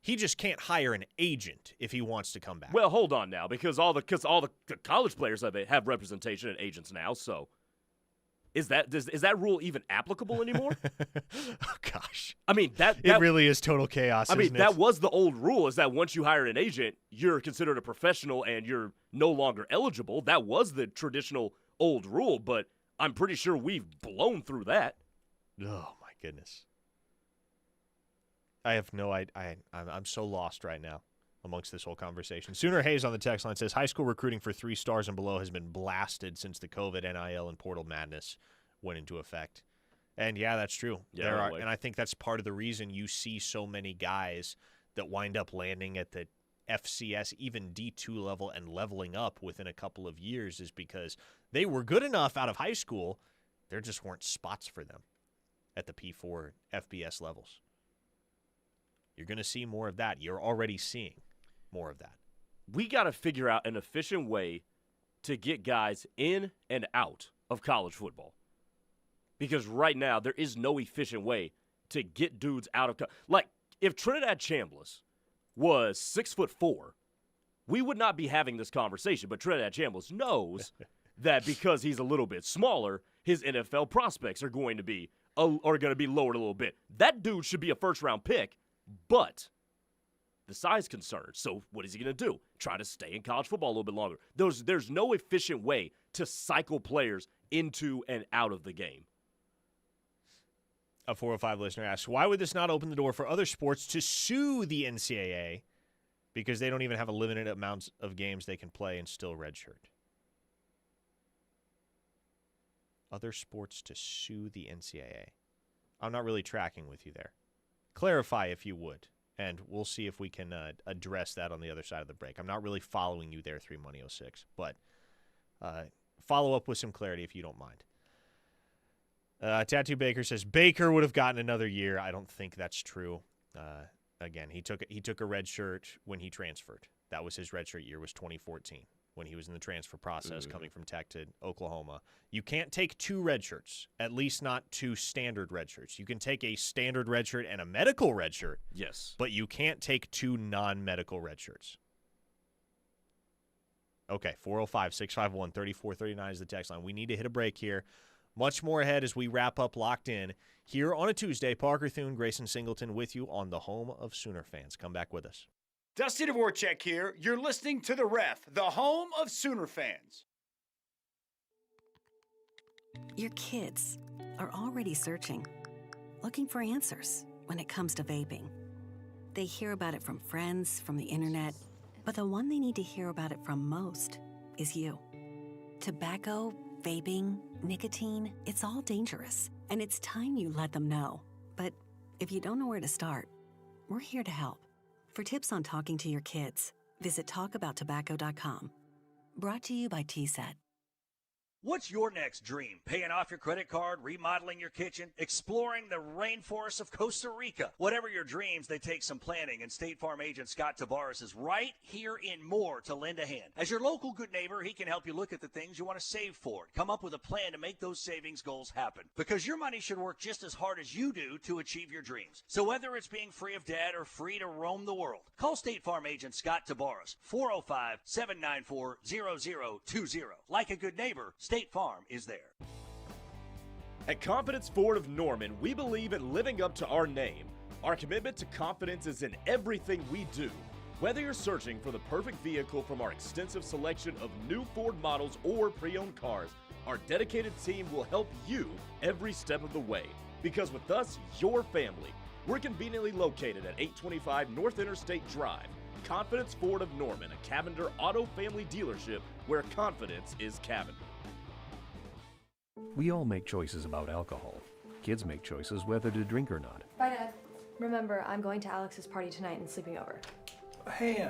He just can't hire an agent if he wants to come back. Well, hold on now, because all the college players have representation and agents now. So, is that rule even applicable anymore? Oh gosh, I mean that really is total chaos. I mean, isn't it? that was the old rule: is that once you hire an agent, you're considered a professional and you're no longer eligible. That was the traditional old rule, but I'm pretty sure we've blown through that. Oh my goodness. I have no idea. I'm so lost right now amongst this whole conversation. Sooner Hayes on the text line says, high school recruiting for 3 stars and below has been blasted since the COVID, NIL, and portal madness went into effect. And, yeah, that's true. Yeah, and I think that's part of the reason you see so many guys that wind up landing at the FCS, even D2 level, and leveling up within a couple of years is because they were good enough out of high school, there just weren't spots for them at the P4 FBS levels. You're going to see more of that. You're already seeing more of that. We got to figure out an efficient way to get guys in and out of college football. Because right now, there is no efficient way to get dudes out of like, if Trinidad Chambliss was 6'4", we would not be having this conversation. But Trinidad Chambliss knows that because he's a little bit smaller, his NFL prospects are going to be lowered a little bit. That dude should be a first-round pick, but the size concern. So what is he going to do? Try to stay in college football a little bit longer. There's no efficient way to cycle players into and out of the game. A 405 listener asks, why would this not open the door for other sports to sue the NCAA because they don't even have a limited amount of games they can play and still redshirt? Other sports to sue the NCAA. I'm not really tracking with you there. Clarify if you would, and we'll see if we can address that on the other side of the break. I'm not really following you there, 3money06, but follow up with some clarity if you don't mind. Tattoo Baker says Baker would have gotten another year. I don't think that's true. Again, he took a red shirt when he transferred. That was his red shirt year, was 2014 when he was in the transfer process coming from Tech to Oklahoma. You can't take 2 red shirts, at least not 2 standard red shirts. You can take a standard red shirt and a medical red shirt. Yes. But you can't take 2 non-medical red shirts. Okay, 405-651-3439 is the text line. We need to hit a break here. Much more ahead as we wrap up Locked In here on a Tuesday. Parker Thune, Grayson Singleton with you on the home of Sooner fans. Come back with us. Dusty Dvorak here. You're listening to The Ref, the home of Sooner fans. Your kids are already searching, looking for answers when it comes to vaping. They hear about it from friends, from the internet, but the one they need to hear about it from most is you. Tobacco, vaping, nicotine, it's all dangerous, and it's time you let them know. But if you don't know where to start, we're here to help. For tips on talking to your kids, visit talkabouttobacco.com. Brought to you by TSET. What's your next dream? Paying off your credit card, remodeling your kitchen, exploring the rainforests of Costa Rica. Whatever your dreams, they take some planning, and State Farm agent Scott Tavares is right here in Moore to lend a hand. As your local good neighbor, he can help you look at the things you want to save for. Come up with a plan to make those savings goals happen. Because your money should work just as hard as you do to achieve your dreams. So whether it's being free of debt or free to roam the world, call State Farm agent Scott Tavares, 405-794-0020. Like a good neighbor, State Farm is there. At Confidence Ford of Norman, we believe in living up to our name. Our commitment to confidence is in everything we do. Whether you're searching for the perfect vehicle from our extensive selection of new Ford models or pre-owned cars, our dedicated team will help you every step of the way. Because with us, your family. We're conveniently located at 825 North Interstate Drive. Confidence Ford of Norman, a Cavender Auto family dealership where confidence is Cavender. We all make choices about alcohol. Kids make choices whether to drink or not. Bye, Dad. Remember, I'm going to Alex's party tonight and sleeping over. Hey,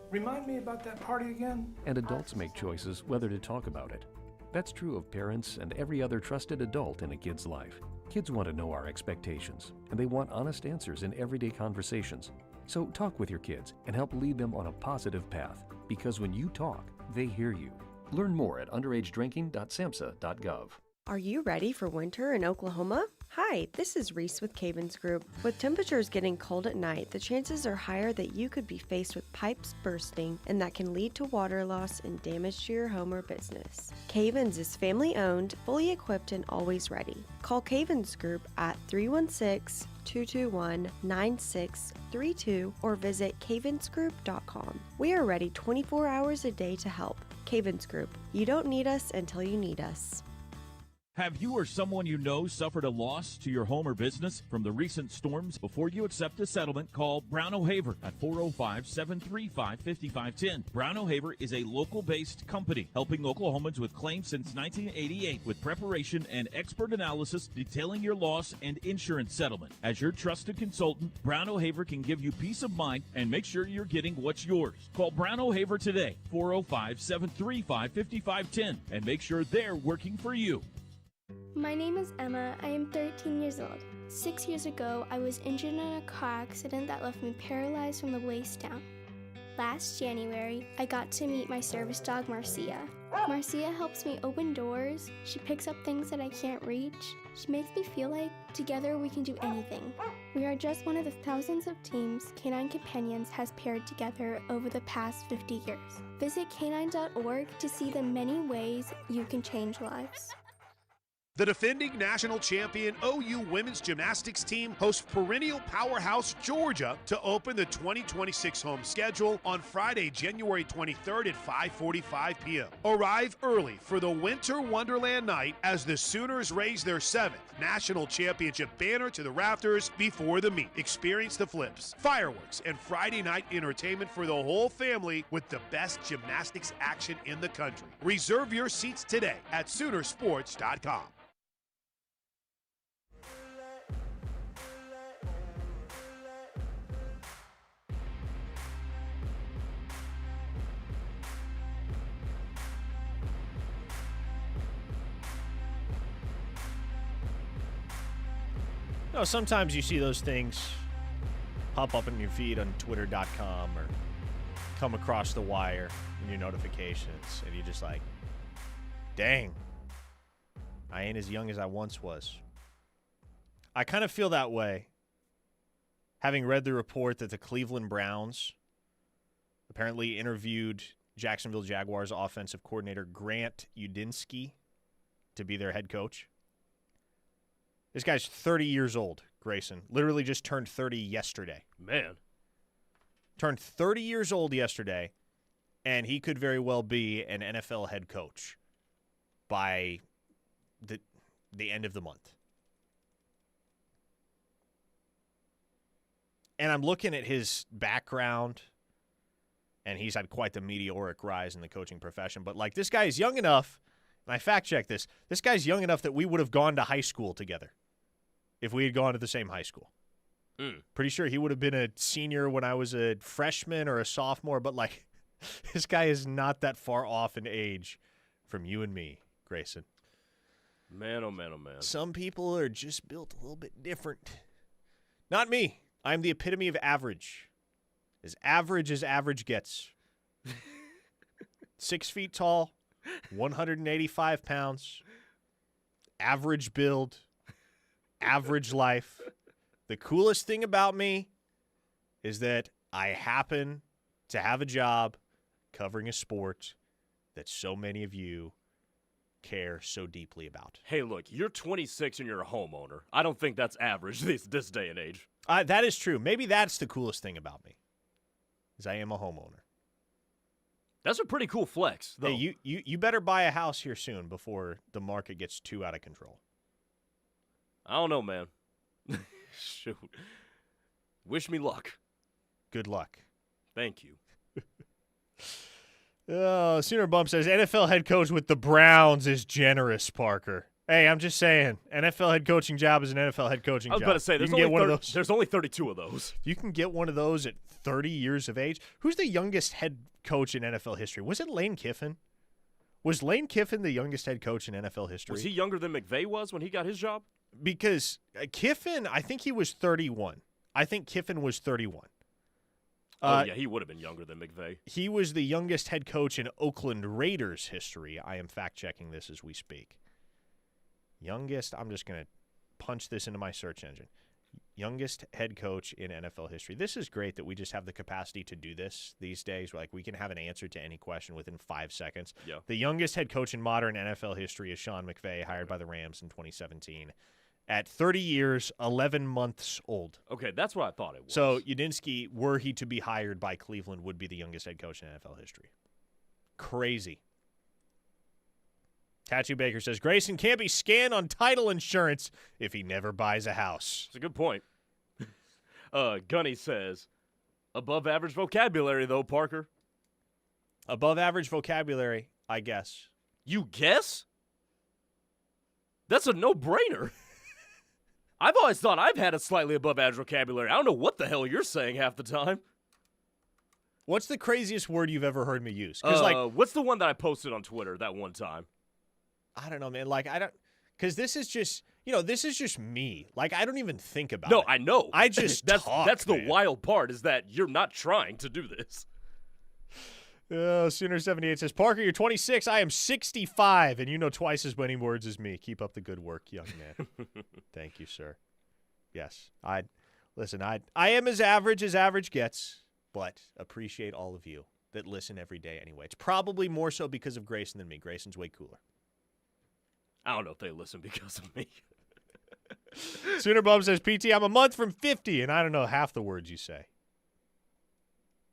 remind me about that party again? And adults make choices whether to talk about it. That's true of parents and every other trusted adult in a kid's life. Kids want to know our expectations, and they want honest answers in everyday conversations. So talk with your kids and help lead them on a positive path, because when you talk, they hear you. Learn more at underagedrinking.samhsa.gov. Are you ready for winter in Oklahoma? Hi, this is Reese with Cavens Group. With temperatures getting cold at night, the chances are higher that you could be faced with pipes bursting, and that can lead to water loss and damage to your home or business. Cavens is family owned, fully equipped, and always ready. Call Cavens Group at 316-221-9632 or visit cavensgroup.com. We are ready 24 hours a day to help. Cavens Group, you don't need us until you need us. Have you or someone you know suffered a loss to your home or business from the recent storms? Before you accept a settlement, call Brown O'Haver at 405-735-5510. Brown O'Haver is a local-based company helping Oklahomans with claims since 1988 with preparation and expert analysis detailing your loss and insurance settlement. As your trusted consultant, Brown O'Haver can give you peace of mind and make sure you're getting what's yours. Call Brown O'Haver today, 405-735-5510, and make sure they're working for you. My name is Emma. I am 13 years old. 6 years ago, I was injured in a car accident that left me paralyzed from the waist down. Last January, I got to meet my service dog, Marcia. Marcia helps me open doors. She picks up things that I can't reach. She makes me feel like together we can do anything. We are just one of the thousands of teams Canine Companions has paired together over the past 50 years. Visit canine.org to see the many ways you can change lives. The defending national champion OU women's gymnastics team hosts perennial powerhouse Georgia to open the 2026 home schedule on Friday, January 23rd at 5:45 p.m. Arrive early for the Winter Wonderland night as the Sooners raise their 7th national championship banner to the rafters before the meet. Experience the flips, fireworks, and Friday night entertainment for the whole family with the best gymnastics action in the country. Reserve your seats today at Soonersports.com. No, sometimes you see those things pop up in your feed on Twitter.com or come across the wire in your notifications, and you're just like, dang, I ain't as young as I once was. I kind of feel that way, having read the report that the Cleveland Browns apparently interviewed Jacksonville Jaguars offensive coordinator Grant Udinski to be their head coach. This guy's 30 years old, Grayson. Literally just turned 30 yesterday. Man. Turned 30 years old yesterday, and he could very well be an NFL head coach by the end of the month. And I'm looking at his background, and he's had quite the meteoric rise in the coaching profession. But, like, this guy is young enough, and I fact-checked this, this guy's young enough that we would have gone to high school together if we had gone to the same high school. Pretty sure he would have been a senior when I was a freshman or a sophomore, but, like, this guy is not that far off in age from you and me, Grayson. Man, oh man, oh man. Some people are just built a little bit different. Not me. I'm the epitome of average as average gets. 6 feet tall, 185 pounds, average build, average life. The coolest thing about me is that I happen to have a job covering a sport that so many of you care so deeply about. Hey, look, you're 26 and you're a homeowner. I don't think that's average this day and age. That is true. Maybe that's the coolest thing about me, is I am a homeowner. That's a pretty cool flex, though. Hey, you better buy a house here soon before the market gets too out of control. I don't know, man. Shoot. Wish me luck. Good luck. Thank you. Sooner Bump says, NFL head coach with the Browns is generous, Parker. Hey, I'm just saying, NFL head coaching job is an NFL head coaching job. I was about to say, there's only 32 of those. You can get one of those at 30 years of age. Who's the youngest head coach in NFL history? Was it Lane Kiffin? Was Lane Kiffin the youngest head coach in NFL history? Was he younger than McVay was when he got his job? Because Kiffin, I think he was 31. I think Kiffin was 31. Yeah, he would have been younger than McVay. He was the youngest head coach in Oakland Raiders history. I am fact-checking this as we speak. Youngest, I'm just going to punch this into my search engine. Youngest head coach in NFL history. This is great that we just have the capacity to do this these days. Like, we can have an answer to any question within 5 seconds. Yeah. The youngest head coach in modern NFL history is Sean McVay, hired by the Rams in 2017. At 30 years, 11 months old. Okay, that's what I thought it was. So Udinski, were he to be hired by Cleveland, would be the youngest head coach in NFL history. Crazy. Tattoo Baker says, Grayson can't be scanned on title insurance if he never buys a house. It's a good point. Gunny says, above average vocabulary, though, Parker. Above average vocabulary, I guess. You guess? That's a no-brainer. I've always thought I've had a slightly above average vocabulary. I don't know what the hell you're saying half the time. What's the craziest word you've ever heard me use? What's the one that I posted on Twitter that one time? I don't know, man. Because this is just, this is just me. Like, I don't even think about it. No, I know. I just talk, That's the man. wild part, is that you're not trying to do this. Sooner78 says, Parker, you're 26. I am 65, and you know twice as many words as me. Keep up the good work, young man. Thank you, sir. Yes. I am as average gets, but appreciate all of you that listen every day anyway. It's probably more so because of Grayson than me. Grayson's way cooler. I don't know if they listen because of me. Sooner Bum says, PT, I'm a month from 50, and I don't know half the words you say.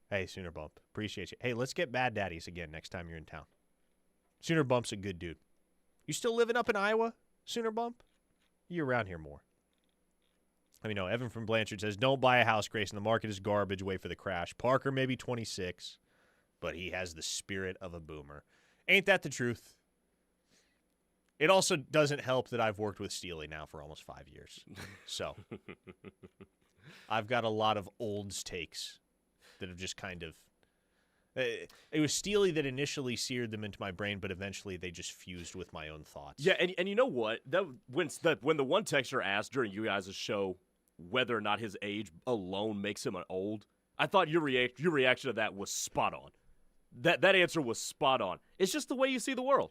Hey, Sooner Bump, appreciate you. Hey, let's get Bad Daddies again next time you're in town. Sooner Bump's a good dude. You still living up in Iowa, Sooner Bump? You're around here more. Let me know. Evan from Blanchard says, don't buy a house, Grayson. The market is garbage. Wait for the crash. Parker may be 26, but he has the spirit of a boomer. Ain't that the truth? It also doesn't help that I've worked with Steely now for almost 5 years. So I've got a lot of olds takes that have just kind of it was Steely that initially seared them into my brain, but eventually they just fused with my own thoughts. Yeah, and you know what? When the one texter asked during you guys' show whether or not his age alone makes him an old, I thought your reaction to that was spot on. That answer was spot on. It's just the way you see the world.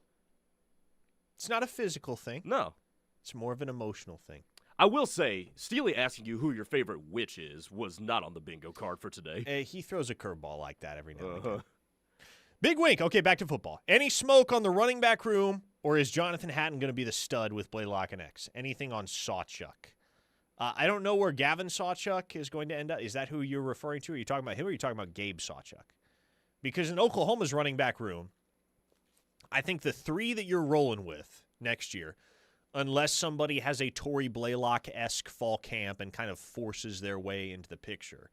It's not a physical thing. No. It's more of an emotional thing. I will say, Steely asking you who your favorite witch is was not on the bingo card for today. He throws a curveball like that every now and again. Big wink. Okay, back to football. Any smoke on the running back room, or is Jonathan Hatton going to be the stud with Blaylock and X? Anything on Sawchuk? I don't know where Gavin Sawchuk is going to end up. Is that who you're referring to? Are you talking about him, or are you talking about Gabe Sawchuk? Because in Oklahoma's running back room, I think the three that you're rolling with next year, unless somebody has a Tory Blaylock-esque fall camp and kind of forces their way into the picture,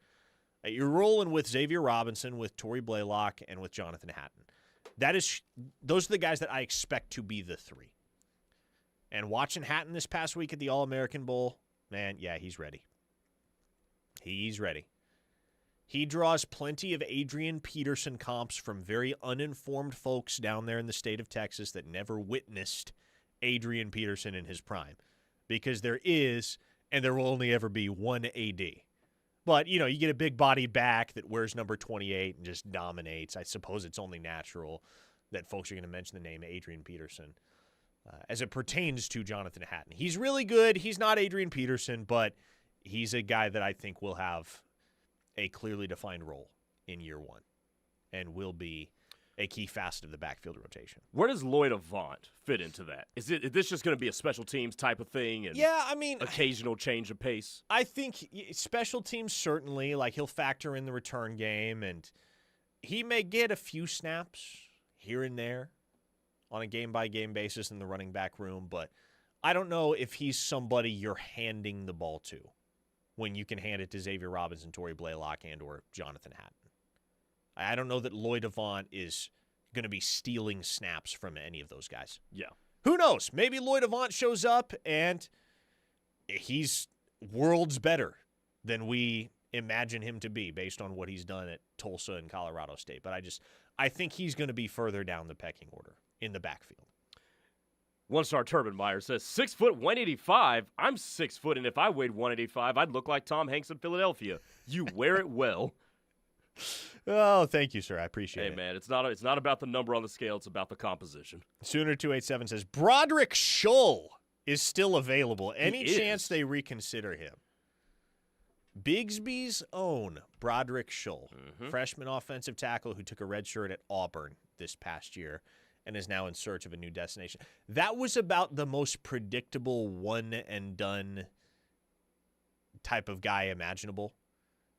you're rolling with Xavier Robinson, with Tory Blaylock, and with Jonathan Hatton. Those are the guys that I expect to be the three. And watching Hatton this past week at the All-American Bowl, man, yeah, he's ready. He's ready. He draws plenty of Adrian Peterson comps from very uninformed folks down there in the state of Texas that never witnessed Adrian Peterson in his prime. Because there is, and there will only ever be, one AD. But, you get a big body back that wears number 28 and just dominates. I suppose it's only natural that folks are going to mention the name Adrian Peterson as it pertains to Jonathan Hatton. He's really good. He's not Adrian Peterson, but he's a guy that I think will have a clearly defined role in year one and will be a key facet of the backfield rotation. Where does Lloyd Avant fit into that? Is this just going to be a special teams type of thing? And yeah, I mean, occasional change of pace? I think special teams certainly, like he'll factor in the return game, and he may get a few snaps here and there on a game-by-game basis in the running back room, but I don't know if he's somebody you're handing the ball to when you can hand it to Xavier Robinson, Tory Blaylock, and or Jonathan Hatton. I don't know that Lloyd Avant is going to be stealing snaps from any of those guys. Yeah. Who knows? Maybe Lloyd Avant shows up and he's worlds better than we imagine him to be based on what he's done at Tulsa and Colorado State. But I think he's going to be further down the pecking order in the backfield. One-star Turbanmeyer says, 6 foot 185. I'm 6 foot, and if I weighed 185, I'd look like Tom Hanks in Philadelphia. You wear it well. Oh, thank you, sir. I appreciate it. Hey, man, it's not about the number on the scale. It's about the composition. Sooner287 says, Broderick Scholl is still available. Any chance they reconsider him? Bigsby's own Broderick Scholl, freshman offensive tackle who took a red shirt at Auburn this past year and is now in search of a new destination. That was about the most predictable one-and-done type of guy imaginable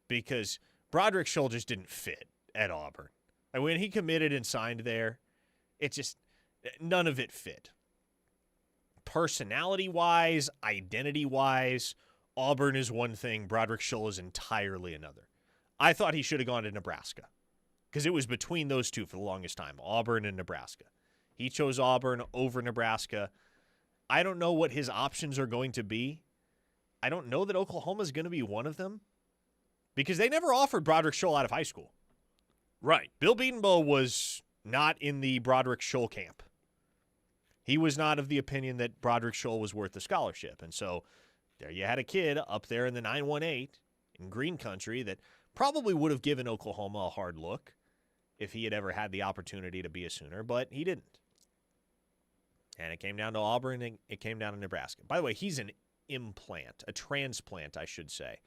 because Broderick Scholl just didn't fit at Auburn. And when he committed and signed there, none of it fit. personality-wise, identity-wise, Auburn is one thing, Broderick Schull is entirely another. I thought he should have gone to Nebraska because it was between those two for the longest time, Auburn and Nebraska. He chose Auburn over Nebraska. I don't know what his options are going to be. I don't know that Oklahoma is going to be one of them because they never offered Broderick Schull out of high school. Right. Bill Beatonbow was not in the Broderick Schull camp. He was not of the opinion that Broderick Schull was worth the scholarship. And so there you had a kid up there in the 918 in Green Country that probably would have given Oklahoma a hard look if he had ever had the opportunity to be a Sooner, but he didn't. And it came down to Auburn, and it came down to Nebraska. By the way, he's an implant, a transplant, I should say.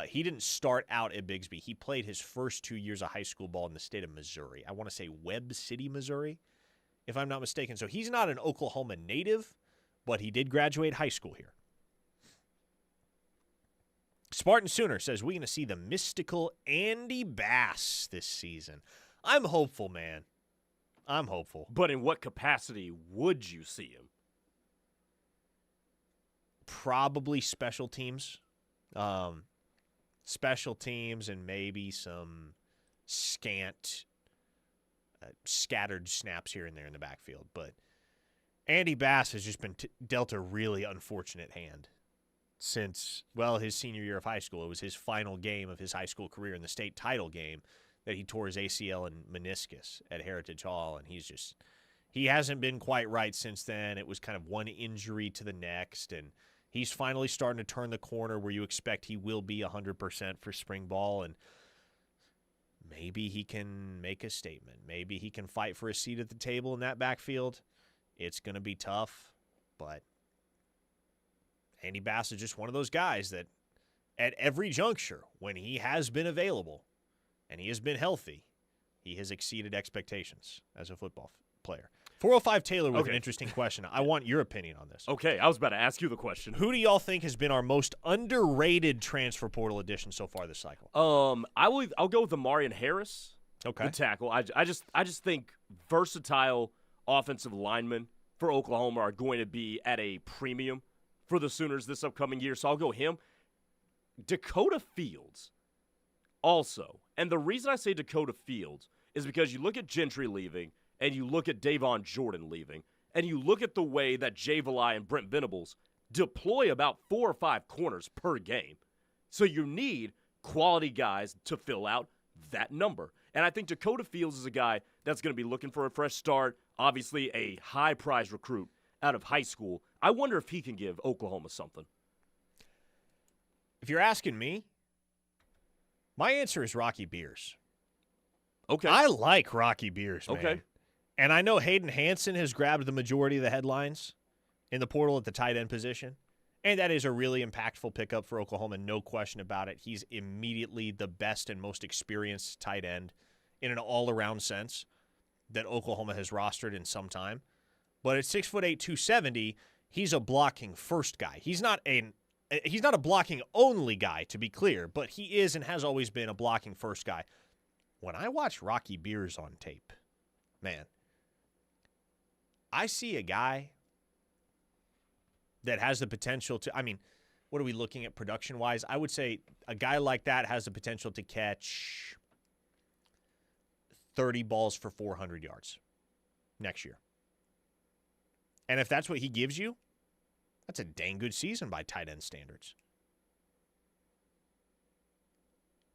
He didn't start out at Bigsby. He played his first 2 years of high school ball in the state of Missouri. I want to say Webb City, Missouri, if I'm not mistaken. So he's not an Oklahoma native, but he did graduate high school here. Spartan Sooner says, we're going to see the mystical Andy Bass this season. I'm hopeful, man. I'm hopeful. But in what capacity would you see him? Probably special teams. Special teams and maybe some scattered snaps here and there in the backfield. But Andy Bass has just been dealt a really unfortunate hand since, well, his senior year of high school. It was his final game of his high school career in the state title game that he tore his ACL and meniscus at Heritage Hall, and he hasn't been quite right since then. It was kind of one injury to the next, and he's finally starting to turn the corner where you expect he will be 100% for spring ball, and maybe he can make a statement. Maybe he can fight for a seat at the table in that backfield. It's going to be tough, but Andy Bass is just one of those guys that at every juncture, when he has been available and he has been healthy, he has exceeded expectations as a football player. 405 Taylor with an interesting question. I want your opinion on this. Okay, I was about to ask you the question. Who do y'all think has been our most underrated transfer portal addition so far this cycle? I'll go with Amarian Harris. Okay. The tackle. I just think versatile offensive linemen for Oklahoma are going to be at a premium for the Sooners this upcoming year. So I'll go him. Dakota Fields also. And the reason I say Dakota Fields is because you look at Gentry leaving and you look at Davon Jordan leaving, and you look at the way that Jay Valai and Brent Venables deploy about 4 or 5 corners per game. So you need quality guys to fill out that number. And I think Dakota Fields is a guy that's going to be looking for a fresh start, obviously a high-prize recruit out of high school. I wonder if he can give Oklahoma something. If you're asking me, my answer is Rocky Beers. Okay. I like Rocky Beers, man. Okay. And I know Hayden Hansen has grabbed the majority of the headlines in the portal at the tight end position. And that is a really impactful pickup for Oklahoma, no question about it. He's immediately the best and most experienced tight end in an all-around sense that Oklahoma has rostered in some time. But at 6'8", 270, he's a blocking first guy. He's not a blocking only guy, to be clear, but he is and has always been a blocking first guy. When I watch Rocky Beers on tape, man, I see a guy that has the potential to, what are we looking at production-wise? I would say a guy like that has the potential to catch 30 balls for 400 yards next year. And if that's what he gives you, that's a dang good season by tight end standards.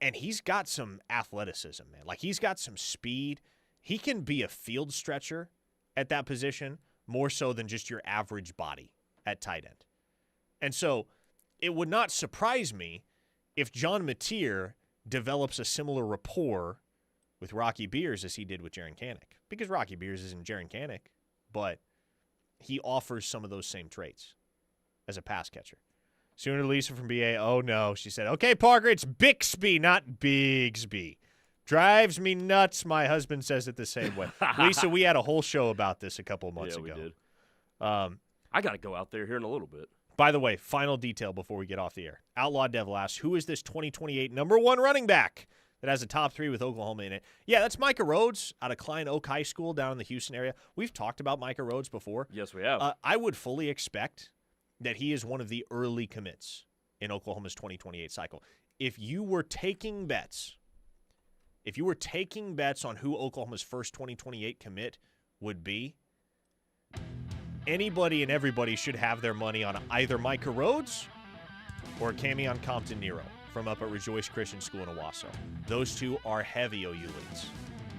And he's got some athleticism, man. Like, he's got some speed. He can be a field stretcher at that position more so than just your average body at tight end. And so it would not surprise me if John Mateer develops a similar rapport with Rocky Beers as he did with Jaren Kanak. Because Rocky Beers isn't Jaren Kanak, but he offers some of those same traits as a pass catcher. Sooner Lisa from BA, oh no, she said, okay, Parker, it's Bixby, not Bigsby. Drives me nuts. My husband says it the same way. Lisa, we had a whole show about this a couple of months ago. Yeah, we did. I got to go out there here in a little bit. By the way, final detail before we get off the air. Outlaw Devil asks, who is this 2028 number 1 running back that has a top 3 with Oklahoma in it. Yeah, that's Micah Rhodes out of Klein Oak High School down in the Houston area. We've talked about Micah Rhodes before. Yes, we have. I would fully expect that he is one of the early commits in Oklahoma's 2028 cycle. If you were taking bets on who Oklahoma's first 2028 commit would be, anybody and everybody should have their money on either Micah Rhodes or Camion Compton Nero from up at Rejoice Christian School in Owasso. Those two are heavy OU leads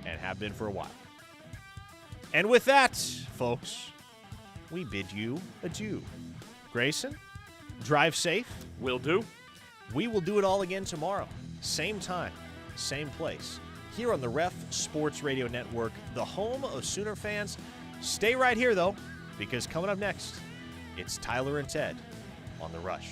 and have been for a while. And with that, folks, we bid you adieu. Grayson, drive safe. Will do. We will do it all again tomorrow. Same time, same place. Here on the Ref Sports Radio Network, the home of Sooner fans. Stay right here, though, because coming up next, it's Tyler and Ted on The Rush.